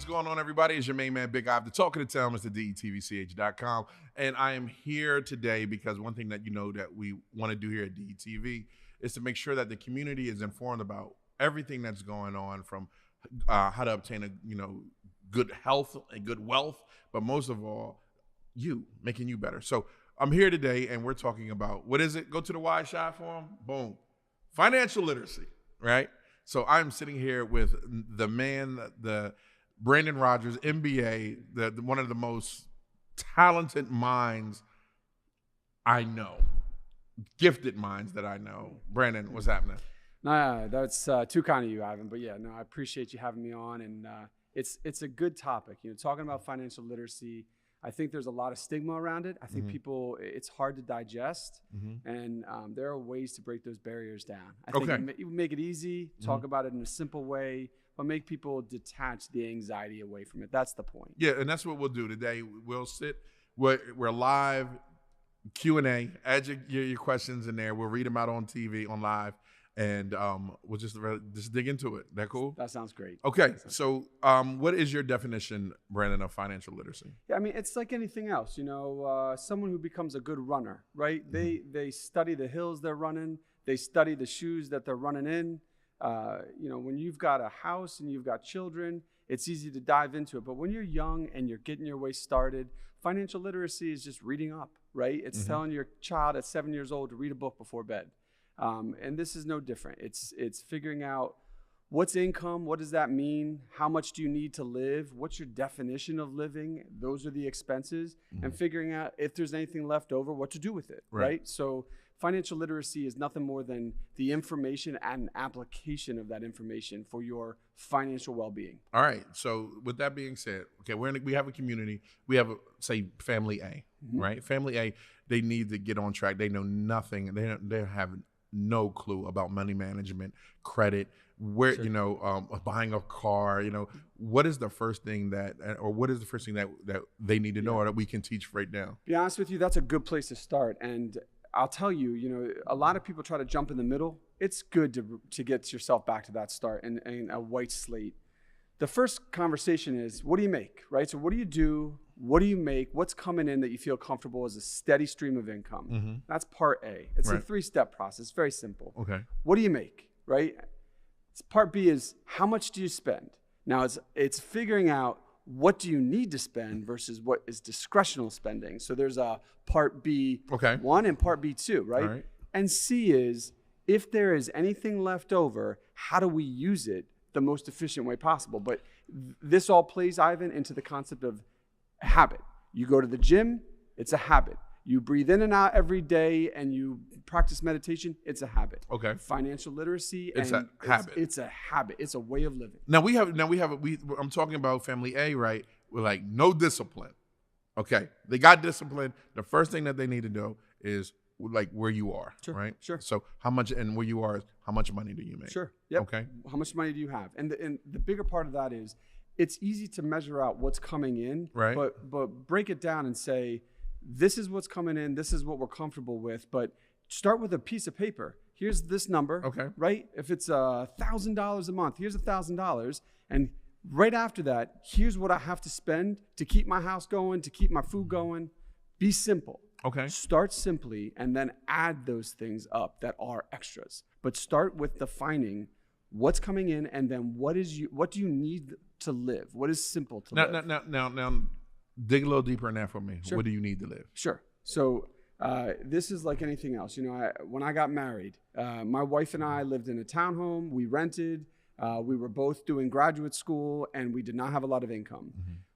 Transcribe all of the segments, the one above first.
What's going on, everybody? It's your main man, Big Ive, the talk of the town, Mr. DETVCH.com. And I am here today because one thing that you know that we want to do here at DETV is to make sure that the community is informed about everything that's going on, from how to obtain good health and good wealth, but most of all, making you better. So I'm here today and we're talking about, what is it? Go to the wide shot for them. Boom. Financial literacy, right? So I'm sitting here with the man, the Brandon Rogers, MBA, one of the most talented minds I know, gifted minds that I know. Brandon, what's happening? No, that's too kind of you, Ivan. But yeah, no, I appreciate you having me on, and it's a good topic. Talking about financial literacy, I think there's a lot of stigma around it. I think people, it's hard to digest, and there are ways to break those barriers down. I think you make it easy, talk about it in a simple way, but make people detach the anxiety away from it. That's the point. Yeah, and that's what we'll do today. We'll we're live, Q&A, add your questions in there. We'll read them out on TV, on live, and we'll just dig into it. That cool? That sounds great. Okay, so what is your definition, Brandon, of financial literacy? Yeah, I mean, it's like anything else. Someone who becomes a good runner, right? They study the hills they're running. They study the shoes that they're running in. When you've got a house and you've got children, it's easy to dive into it. But when you're young and you're getting your way started, financial literacy is just reading up, right? It's telling your child at 7 years old to read a book before bed. And this is no different. It's figuring out what's income, what does that mean, how much do you need to live, what's your definition of living, those are the expenses, and figuring out if there's anything left over, what to do with it, right? So financial literacy is nothing more than the information and application of that information for your financial well-being. All right. So with that being said, okay, we have a community. We have, say, Family A, right? Family A, they need to get on track. They know nothing. They have no clue about money management, credit, where buying a car. What is the first thing that they need to know, or that we can teach right now? Be honest with you, that's a good place to start. And I'll tell you, a lot of people try to jump in the middle. It's good to get yourself back to that start and a white slate. The first conversation is, what do you make, right? So what do you do? What do you make? What's coming in that you feel comfortable as a steady stream of income? That's part A. It's a 3-step process, very simple. Okay. What do you make, right? Part B is, how much do you spend? Now it's figuring out, what do you need to spend versus what is discretional spending. So there's a part B1 and part B2, right? All right. And C is, if there is anything left over, how do we use it the most efficient way possible? But this all plays, Ivan, into the concept of habit. You go to the gym, it's a habit. You breathe in and out every day and you practice meditation, it's a habit. Okay. Financial literacy, it's a habit. It's a habit. It's a way of living. I'm talking about Family A, right? We're like, no discipline. Okay. They got discipline. The first thing that they need to know is like where you are, right? Sure. So how much, and where you are is how much money do you make? Sure. Yep. Okay. How much money do you have? And the bigger part of that is, it's easy to measure out what's coming in, right? But break it down and say, this is what's coming in, this is what we're comfortable with, but start with a piece of paper. Here's this number, right? If it's $1,000 a month, here's $1,000. And right after that, here's what I have to spend to keep my house going, to keep my food going. Be simple. Okay. Start simply and then add those things up that are extras. But start with defining what's coming in, and then what do you need to live? What is simple to live? Now, dig a little deeper in that for me. Sure. What do you need to live? Sure. So this is like anything else. When I got married, my wife and I lived in a townhome. We rented. We were both doing graduate school, and we did not have a lot of income.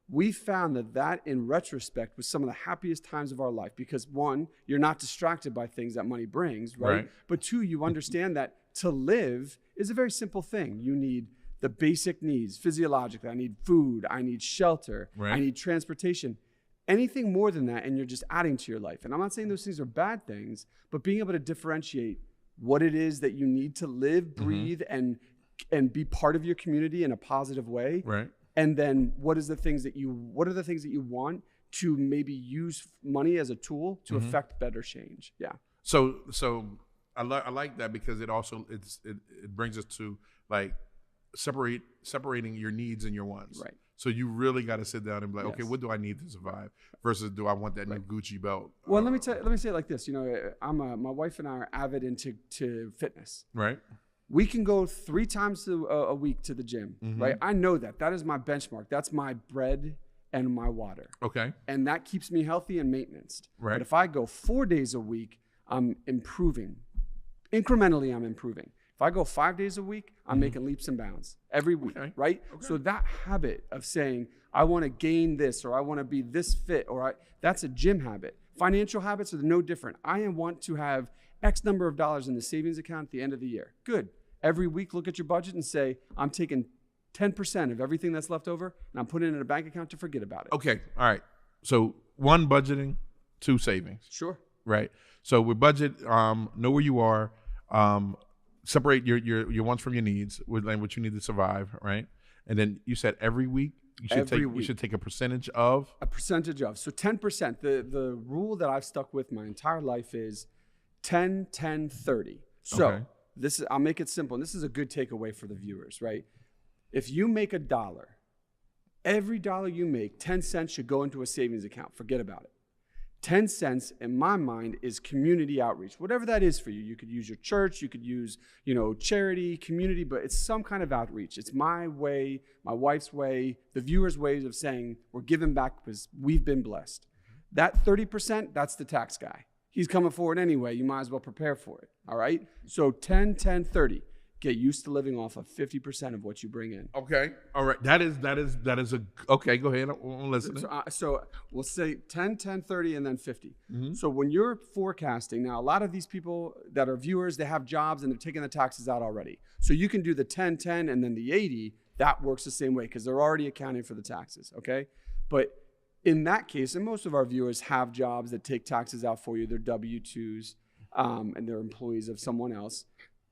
We found that in retrospect was some of the happiest times of our life, because one, you're not distracted by things that money brings, right? But two, you understand that to live is a very simple thing. You need the basic needs physiologically. I need food. I need shelter. I need transportation. Anything more than that, and you're just adding to your life. And I'm not saying those things are bad things, but being able to differentiate what it is that you need to live, breathe, and be part of your community in a positive way. Right. And then what are the things that you want to maybe use money as a tool to affect better change? Yeah. So I like that, because it also it brings us to like separating your needs and your wants. Right. So you really got to sit down and be like, okay, Yes. what do I need to survive versus do I want that new Gucci belt? Well, let me say it like this. You know, my wife and I are avid into fitness. Right. We can go 3 times a week to the gym, right? I know that. That is my benchmark. That's my bread and my water. Okay. And that keeps me healthy and maintenanced. Right. But if I go 4 days a week, I'm improving. Incrementally, I'm improving. If I go 5 days a week, I'm making leaps and bounds every week, right? Okay. So that habit of saying, I want to gain this, or I want to be this fit, that's a gym habit. Financial habits are no different. I want to have X number of dollars in the savings account at the end of the year. Good. Every week, look at your budget and say, I'm taking 10% of everything that's left over, and I'm putting it in a bank account to forget about it. Okay. All right. So 1, budgeting, 2, savings. Sure. Right. So with budget, know where you are, separate your wants from your needs, with like what you need to survive, right? And then you said every week you should take a percentage of. A percentage of. So 10%. The rule that I've stuck with my entire life is 10, 10, 30. So I'll make it simple. And this is a good takeaway for the viewers, right? If you make $1, every dollar you make, 10 cents should go into a savings account. Forget about it. 10 cents in my mind is community outreach, whatever that is for you. You could use your church, you could use, charity, community, but it's some kind of outreach. It's my way, my wife's way, the viewers' ways of saying we're giving back because we've been blessed. That 30%, that's the tax guy. He's coming forward anyway. You might as well prepare for it. All right. So 10, 10, 30. Get used to living off of 50% of what you bring in. Okay. All right. That is okay. Go ahead. I'm listening. So we'll say 10, 10, 30, and then 50. So when you're forecasting, now a lot of these people that are viewers, they have jobs and they're taking the taxes out already. So you can do the 10, 10, and then the 80. That works the same way because they're already accounting for the taxes. Okay. But in that case, and most of our viewers have jobs that take taxes out for you. They're W-2s and they're employees of someone else.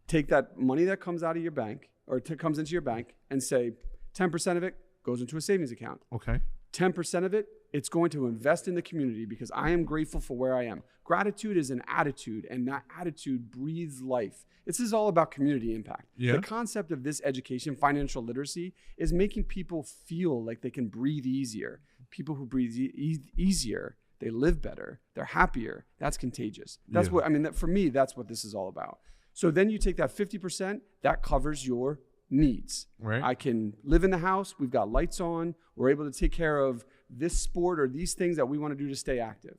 Take that money that comes out of your bank or comes into your bank and say 10% of it goes into a savings account. Okay. 10% of it, it's going to invest in the community because I am grateful for where I am. Gratitude is an attitude, and that attitude breathes life. This is all about community impact. Yeah. The concept of this education, financial literacy, is making people feel like they can breathe easier. People who breathe easier, they live better, they're happier. That's contagious. That's for me, that's what this is all about. So then you take that 50%, that covers your needs. Right. I can live in the house. We've got lights on. We're able to take care of this sport or these things that we want to do to stay active.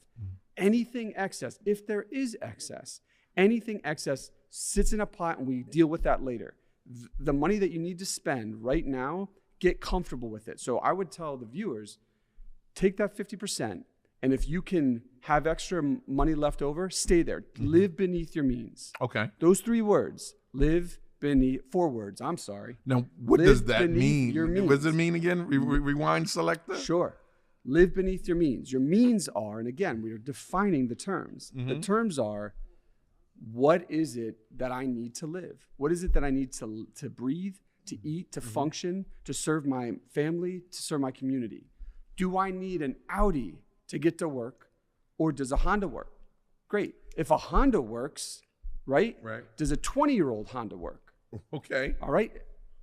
Anything excess, if there is excess, anything excess sits in a pot and we deal with that later. The money that you need to spend right now, get comfortable with it. So I would tell the viewers, take that 50%. And if you can have extra money left over, stay there. Live beneath your means. Okay. Those 3 words, live beneath, 4 words, I'm sorry. Now, what does that mean? Your means. What does it mean again? Rewind selector? Sure. Live beneath your means. Your means are, and again, we are defining the terms. The terms are, what is it that I need to live? What is it that I need to breathe, to eat, to function, to serve my family, to serve my community? Do I need an Audi to get to work, or does a Honda work? Great. If a Honda works, right? Does a 20-year-old Honda work? Okay. All right.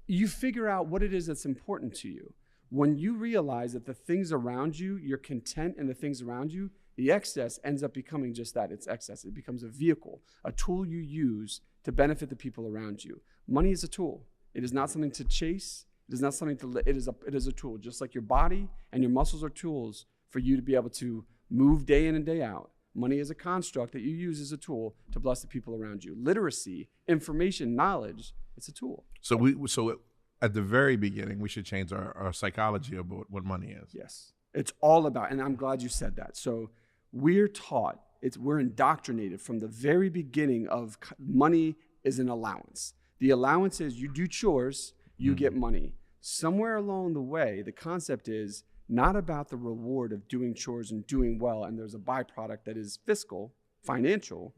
You figure out what it is that's important to you. When you realize that the things around you, you're content in the things around you, the excess ends up becoming just that. It's excess. It becomes a vehicle, a tool you use to benefit the people around you. Money is a tool. It is not something to chase. It is not something to, it is a tool. Just like your body and your muscles are tools for you to be able to move day in and day out. Money is a construct that you use as a tool to bless the people around you. Literacy, information, knowledge, it's a tool. So at the very beginning, we should change our psychology about what money is. Yes. It's all about, and I'm glad you said that. So we're taught, we're indoctrinated from the very beginning of money is an allowance. The allowance is you do chores, you get money. Somewhere along the way, the concept is not about the reward of doing chores and doing well, and there's a byproduct that is fiscal, financial.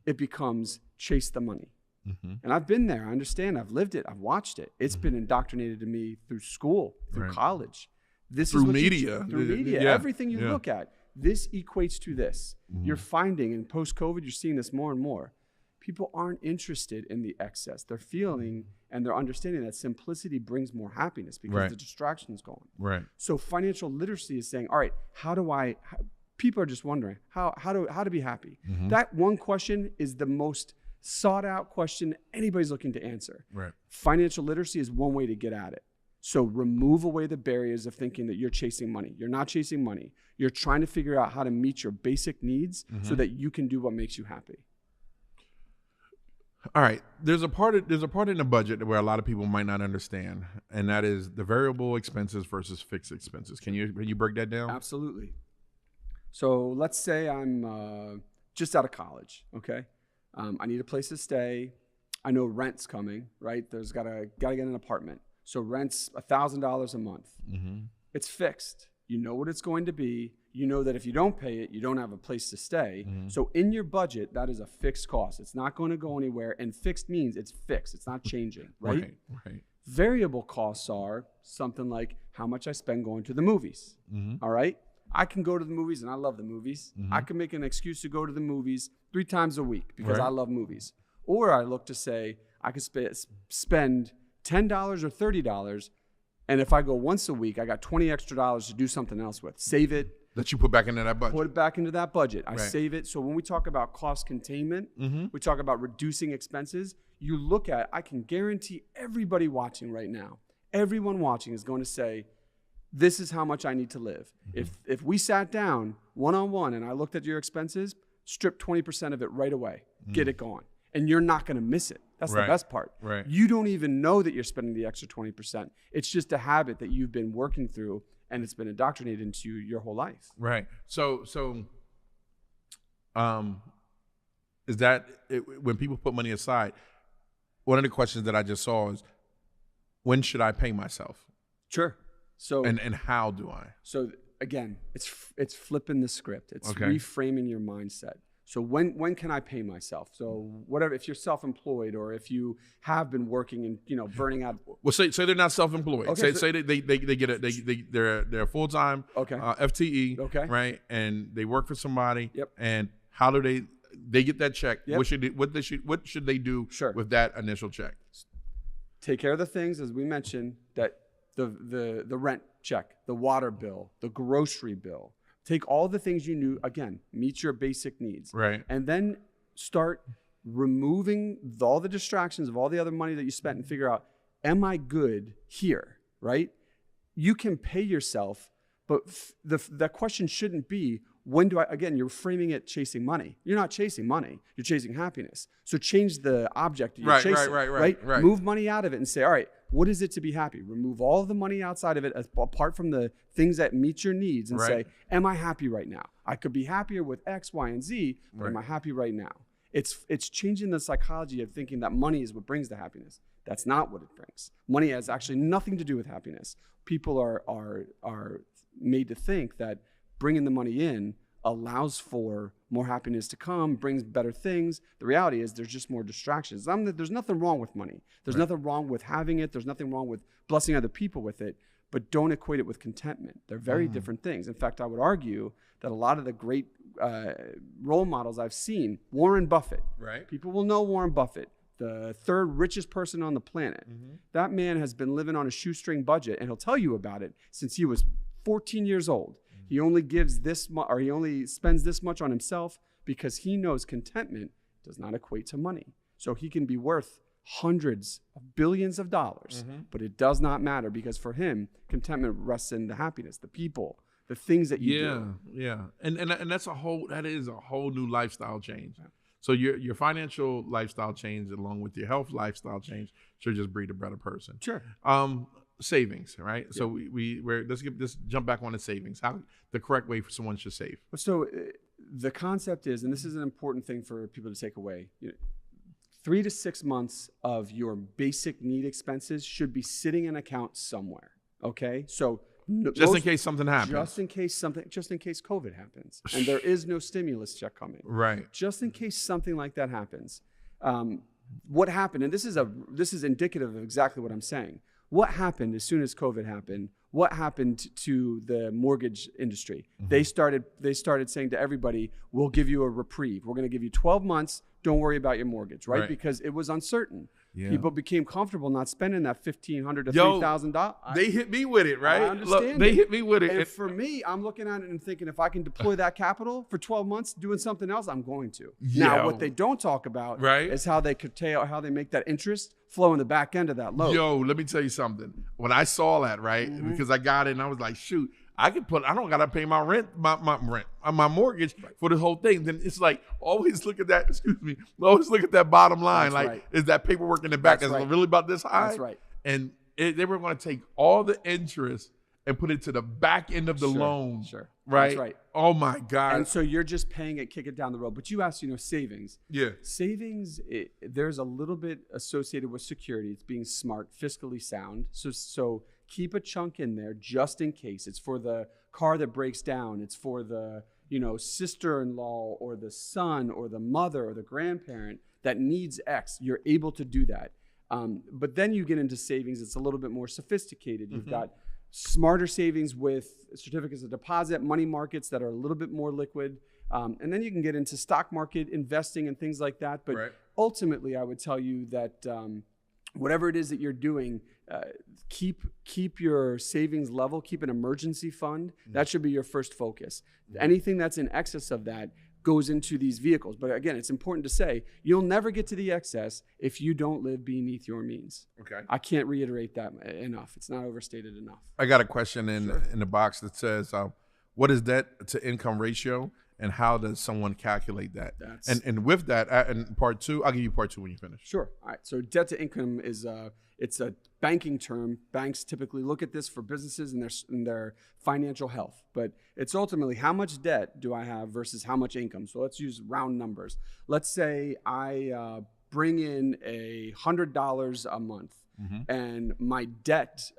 It becomes chase the money. And I've been there. I understand. I've lived it. I've watched it. It's been indoctrinated to me through school, through college. Through media. Through media. Everything you look at. This equates to this. You're finding in post-COVID, you're seeing this more and more. People aren't interested in the excess. They're feeling and they're understanding that simplicity brings more happiness because the distraction's gone. Right. So financial literacy is saying, all right, people are just wondering how to be happy. That one question is the most sought out question anybody's looking to answer. Right. Financial literacy is one way to get at it. So remove away the barriers of thinking that you're chasing money. You're not chasing money. You're trying to figure out how to meet your basic needs so that you can do what makes you happy. All right. There's a part in the budget where a lot of people might not understand, and that is the variable expenses versus fixed expenses. Can you break that down? Absolutely. So let's say I'm just out of college. Okay. I need a place to stay. I know rent's coming, right? There's gotta get an apartment. So rent's $1,000 a month. It's fixed. You know what it's going to be. You know that if you don't pay it, you don't have a place to stay. So in your budget, that is a fixed cost. It's not going to go anywhere. And fixed means it's fixed. It's not changing, right? Right. Variable costs are something like how much I spend going to the movies. All right? I can go to the movies, and I love the movies. I can make an excuse to go to the movies 3 times a week because I love movies. Or I look to say I could spend $10 or $30, and if I go once a week, I got $20 extra to do something else with. Save it. That you put back into that budget. Put it back into that budget. I save it. So when we talk about cost containment, we talk about reducing expenses. You look at, I can guarantee everybody watching right now, everyone watching is going to say, this is how much I need to live. If we sat down one-on-one and I looked at your expenses, strip 20% of it right away, get it gone. And you're not going to miss it. That's the best part. Right. You don't even know that you're spending the extra 20%. It's just a habit that you've been working through, and it's been indoctrinated into your whole life. Right. So is that when people put money aside, one of the questions that I just saw is, when should I pay myself? Sure. So and how do I? So again, it's flipping the script. It's reframing your mindset. So when can I pay myself? So whatever, if you're self-employed or if you have been working and burning out. Well, say they're not self-employed. Okay, say they get they're full-time FTE, right? And they work for somebody. Yep. And how do they get that check? Yep. What should they do with that initial check? Take care of the things, as we mentioned, that the rent check, the water bill, the grocery bill. Take all the things you knew, again, meet your basic needs. Right. And then start removing all the distractions of all the other money that you spent and figure out, am I good here, right? You can pay yourself, but the question shouldn't be, when do I, again, you're framing it chasing money. You're not chasing money. You're chasing happiness. So change the object that you're chasing. Right. Move money out of it and say, all right, what is it to be happy? Remove all the money outside of it apart from the things that meet your needs and say, am I happy right now? I could be happier with X, Y, and Z, but am I happy right now? It's changing the psychology of thinking that money is what brings the happiness. That's not what it brings. Money has actually nothing to do with happiness. People are made to think that bringing the money in allows for more happiness to come, brings better things. The reality is there's just more distractions. There's nothing wrong with money. There's nothing wrong with having it. There's nothing wrong with blessing other people with it, but don't equate it with contentment. They're very different things. In fact, I would argue that a lot of the great role models I've seen, Warren Buffett, people will know Warren Buffett, the 3rd richest person on the planet. That man has been living on a shoestring budget, and he'll tell you about it since he was 14 years old. He only gives this much, or he only spends this much on himself because he knows contentment does not equate to money. So he can be worth hundreds of billions of dollars, but it does not matter because for him, contentment rests in the happiness, the people, the things that you do. Yeah. And that is a whole new lifestyle change. So your financial lifestyle change along with your health lifestyle change should just breed a better person. Sure. Savings, right? So let's jump back on the savings. How the correct way for someone should save. So the concept is, and this is an important thing for people to take away, 3 to 6 months of your basic need expenses should be sitting in an account somewhere. Okay, so just in case something happens. Just in case COVID happens, and there is no stimulus check coming. Right. Just in case something like that happens. What happened? And this is indicative of exactly what I'm saying. What happened as soon as COVID happened? What happened to the mortgage industry? They started saying to everybody, we'll give you a reprieve. We're going to give you 12 months. Don't worry about your mortgage, right? Because it was uncertain. Yeah. People became comfortable not spending that $1,500 to $3,000. They hit me with it, right? I understand. They hit me with it. And for me, I'm looking at it and thinking, if I can deploy that capital for 12 months doing something else, I'm going to. Now, what they don't talk about is how they curtail, how they make that interest flow in the back end of that load. Yo, let me tell you something. When I saw that, because I got it and I was like, shoot, I don't gotta pay my rent, my mortgage for the whole thing. Then it's like, always look at that, always look at that bottom line. Is that paperwork in the back that's really about this high? That's right. And they were gonna take all the interest and put it to the back end of the loan. Sure. Right? That's right. Oh my God. And so you're just paying it, kick it down the road. But you asked, savings. Yeah. Savings, there's a little bit associated with security. It's being smart, fiscally sound. So keep a chunk in there just in case. It's for the car that breaks down. It's for the, sister-in-law or the son or the mother or the grandparent that needs X. You're able to do that. But then you get into savings. It's a little bit more sophisticated. You've got smarter savings with certificates of deposit, money markets that are a little bit more liquid. And then you can get into stock market investing and things like that. But ultimately, I would tell you that whatever it is that you're doing, keep your savings level, keep an emergency fund. That should be your first focus. Anything that's in excess of that goes into these vehicles. But again, it's important to say, you'll never get to the excess if you don't live beneath your means. Okay. I can't reiterate that enough. It's not overstated enough. I got a question in the box that says, what is debt to income ratio and how does someone calculate that? And with that, and part two, I'll give you part two when you finish. Sure. All right. So debt to income is it's a banking term. Banks typically look at this for businesses and their financial health, but it's ultimately how much debt do I have versus how much income. So let's use round numbers. Let's say I bring in $100 a month. And my debt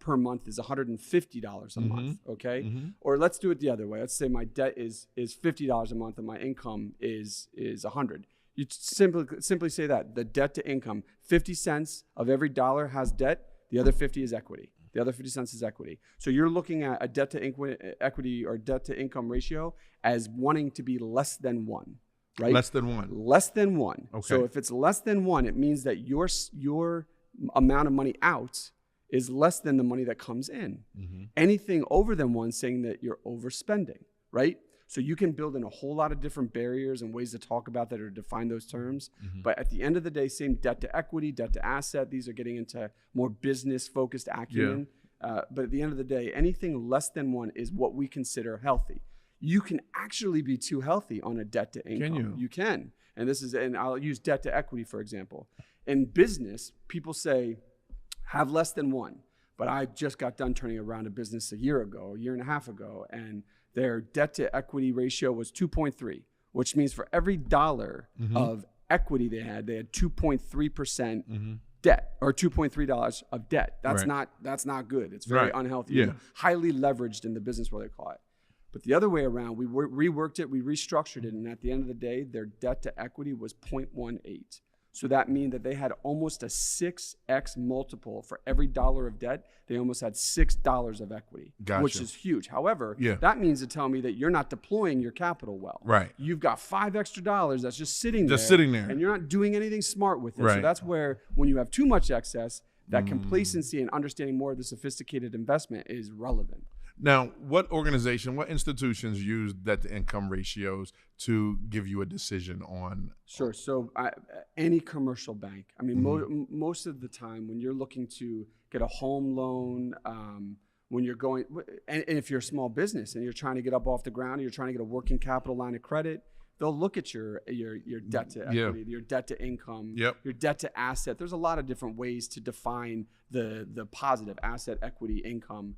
per month is $150 a month, okay? Or let's do it the other way. Let's say my debt is $50 a month and my income is $100. You simply say that the debt to income, 50 cents of every dollar has debt, the other 50 is equity. The other 50 cents is equity. So you're looking at a debt to equity or debt to income ratio as wanting to be less than 1. Right? Less than 1. Less than 1. Okay. So if it's less than 1, it means that your amount of money out is less than the money that comes in. Anything over than 1 saying that you're overspending, right? So you can build in a whole lot of different barriers and ways to talk about that or define those terms. But at the end of the day, same debt to equity, debt to asset. These are getting into more business-focused acumen. But at the end of the day, anything less than 1 is what we consider healthy. You can actually be too healthy on a debt to income. Can you? You can. And I'll use debt to equity, for example. In business, people say, have less than 1. But I just got done turning around a business a year and a half ago, and their debt to equity ratio was 2.3, which means for every dollar of equity they had 2.3% debt, or $2.3 of debt. That's not good. It's very unhealthy. Highly leveraged in the business world, they call it. But the other way around, we reworked it, we restructured it, and at the end of the day, their debt to equity was 0.18. So that means that they had almost a 6x multiple for every dollar of debt. They almost had $6 of equity, which is huge. However, that means to tell me that you're not deploying your capital well. Right. You've got $5 extra that's just sitting there. And you're not doing anything smart with it. So that's where, when you have too much excess, that complacency and understanding more of the sophisticated investment is relevant. Now, what institutions use debt to income ratios to give you a decision on? Sure. So any commercial bank. I mean, most of the time when you're looking to get a home loan, when you're going, and if you're a small business and you're trying to get up off the ground, or you're trying to get a working capital line of credit, they'll look at your debt to equity, your debt to income, your debt to asset. There's a lot of different ways to define the positive asset, equity, income.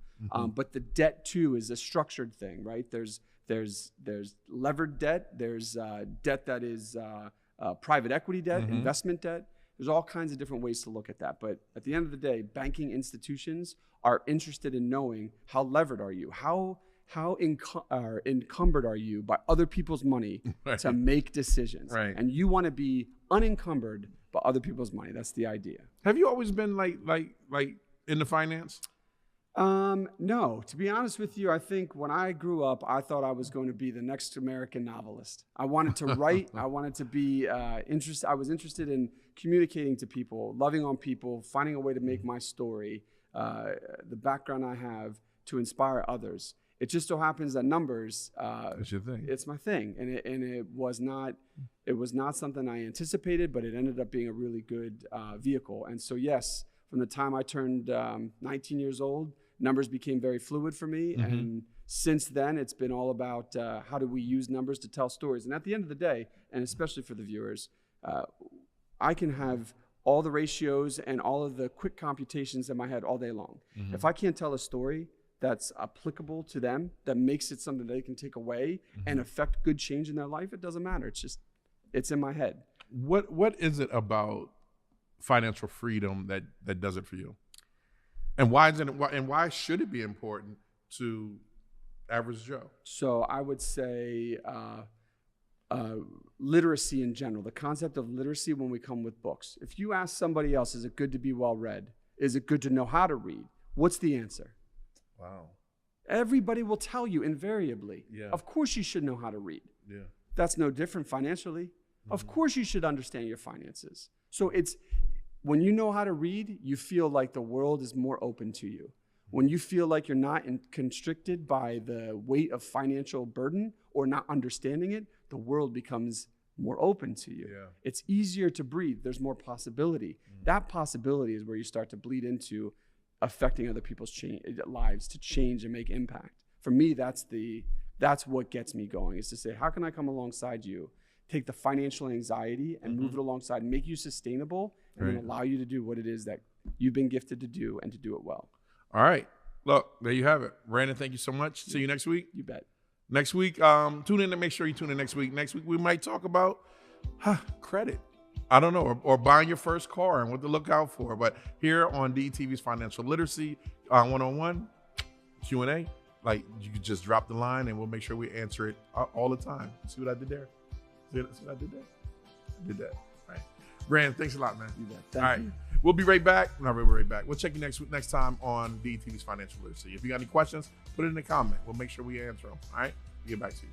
But the debt too is a structured thing, right? There's levered debt. There's debt that is private equity debt, investment debt. There's all kinds of different ways to look at that. But at the end of the day, banking institutions are interested in knowing how levered are you, how encumbered are you by other people's money to make decisions. And you want to be unencumbered by other people's money. That's the idea. Have you always been like into finance? No, to be honest with you, I think when I grew up, I thought I was going to be the next American novelist. I wanted to write. I wanted to be interested. I was interested in communicating to people, loving on people, finding a way to make my story, the background I have, to inspire others. It just so happens that numbers, That's your thing. it's my thing, and it was not something I anticipated, but it ended up being a really good vehicle. And so yes, from the time I turned 19 years old, numbers became very fluid for me. Mm-hmm. And since then, it's been all about how do we use numbers to tell stories. And at the end of the day, and especially for the viewers, I can have all the ratios and all of the quick computations in my head all day long. Mm-hmm. If I can't tell a story that's applicable to them, that makes it something they can take away and affect good change in their life, it doesn't matter. It's in my head. What is it about financial freedom that does it for you? And why should it be important to average Joe? So I would say literacy in general, the concept of literacy when we come with books. If you ask somebody else, is it good to be well read? Is it good to know how to read? What's the answer? Wow. Everybody will tell you invariably, Yeah. Of course you should know how to read. Yeah. That's no different financially. Of course you should understand your finances. So when you know how to read, you feel like the world is more open to you. When you feel like you're not constricted by the weight of financial burden or not understanding it, the world becomes more open to you. Yeah. It's easier to breathe. There's more possibility. That possibility is where you start to bleed into affecting other people's lives to change and make impact. For me, that's what gets me going, is to say, how can I come alongside you, take the financial anxiety and move it alongside, make you sustainable, and then allow you to do what it is that you've been gifted to do and to do it well. All right. Look, there you have it. Brandon, thank you so much. See you next week. You bet. Next week, tune in and make sure you tune in next week. Next week, we might talk about credit. I don't know, or buying your first car and what to look out for. But here on DETV's Financial Literacy 101 Q&A, like, you can just drop the line and we'll make sure we answer it all the time. See what I did there? See what I did there? I did that. All right. Brandon, thanks a lot, man. You bet. All right. We'll be right back. No, we'll be right back. We'll check you next time on DETV's Financial Literacy. If you got any questions, put it in the comment. We'll make sure we answer them. All right? We'll get back to you.